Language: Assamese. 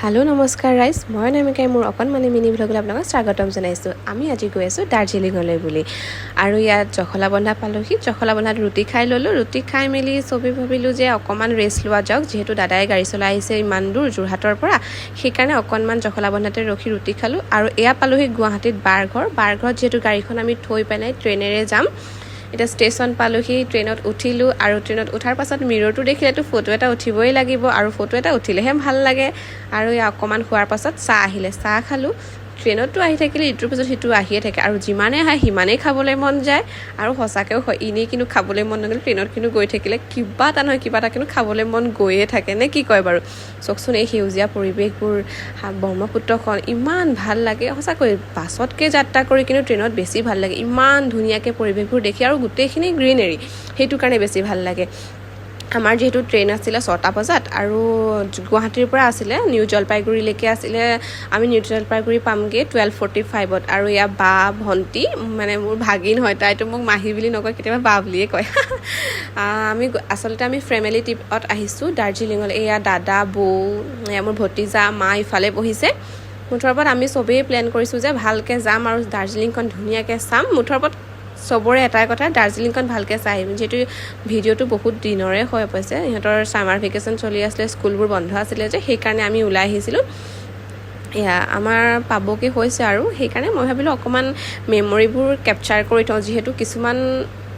हेलो नमस्कार राइज मैं नमिकाई मोर अकणमानी मिनी ब्लगले आपलोक स्वागतम जनाइছোঁ। आमी আজি गई आছোঁ दार्जिलिंगলৈ বুলি আৰু ইয়াত জখলাবন্ধা পালোহি। জখলাবন্ধাত ৰুটি খাই ললোঁ। ৰুটি খাই মেলি চবেই ভাবিলোঁ যে অকণমান ৰেষ্ট লোৱা যাওক, যিহেতু দাদাই গাড়ী চলাই আহিছে ইমান দূৰ যোৰহাটৰ পৰা, সেইকাৰণে অকণমান জখলাবন্ধাতে ৰখি ৰুটি খালোঁ। আৰু এয়া পালোহি গুৱাহাটীত বাৰঘৰত যিহেতু গাড়ীখন আমি থৈ পেলাই ট্ৰেইনেৰে যাম। এটা ষ্টেচন পালোহি, ট্ৰেইনত উঠিলোঁ আৰু ট্ৰেইনত উঠাৰ পাছত মিৰৰটো দেখিলেতো ফটো এটা উঠিবই লাগিব আৰু ফটো এটা উঠিলেহে ভাল লাগে। আৰু অকণমান খোৱাৰ পাছত চাহ আহিলে, চাহ খালোঁ। ট্ৰেইনততো আহি থাকিলে ইটোৰ পিছত সিটো আহিয়ে থাকে আৰু যিমানে আহে সিমানেই খাবলৈ মন যায়। আৰু সঁচাকৈও হয়, এনেই কিন্তু খাবলৈ মন নগ'লে ট্ৰেইনত কিন্তু গৈ থাকিলে কিবা এটা নহয় কিবা এটা কিন্তু খাবলৈ মন গৈয়ে থাকে, নে কি কয় বাৰু? চাওকচোন এই সেউজীয়া পৰিৱেশবোৰ, ব্ৰহ্মপুত্ৰখন ইমান ভাল লাগে সঁচাকৈ। বাছতকৈ যাত্ৰা কৰি কিন্তু ট্ৰেইনত বেছি ভাল লাগে, ইমান ধুনীয়াকৈ পৰিৱেশবোৰ দেখি আৰু গোটেইখিনি গ্ৰীনেৰী, সেইটো কাৰণে বেছি ভাল লাগে। আমাৰ যিহেতু ট্ৰেইন আছিলে 6টা বজাত আৰু গুৱাহাটীৰ পৰা আছিলে নিউ জলপাইগুৰিলৈকে আছিলে। আমি নিউ জলপাইগুৰি পামগৈ 12:45-ত। আৰু ইয়াৰ বা ভণ্টি, মানে মোৰ ভাগিন হয়, তাইতো মোক মাহী বুলি নকয়, কেতিয়াবা বা বুলিয়ে কয়। আচলতে আমি ফেমিলি ট্ৰিপত আহিছোঁ দাৰ্জিলিঙলৈ। এয়া দাদা, বৌ, মোৰ ভতিজা, মা ইফালে বহিছে। মুঠৰ ওপৰত আমি চবেই প্লেন কৰিছোঁ যে ভালকৈ যাম আৰু দাৰ্জিলিংখন ধুনীয়াকৈ চাম। মুঠৰ ওপৰত চবৰে এটাই কথা, দাৰ্জিলিংখন ভালকৈ চাই আহিম। যিহেতু ভিডিঅ'টো বহুত দিনৰে হৈ পাইছে, সিহঁতৰ ছামাৰ ভেকেশ্যন চলি আছিলে, স্কুলবোৰ বন্ধ আছিলে যে, সেইকাৰণে আমি ওলাই আহিছিলোঁ। এয়া আমাৰ পাবগৈ হৈছে আৰু সেইকাৰণে মই ভাবিলোঁ অকণমান মেমৰিবোৰ কেপচাৰ কৰি থওঁ, যিহেতু কিছুমান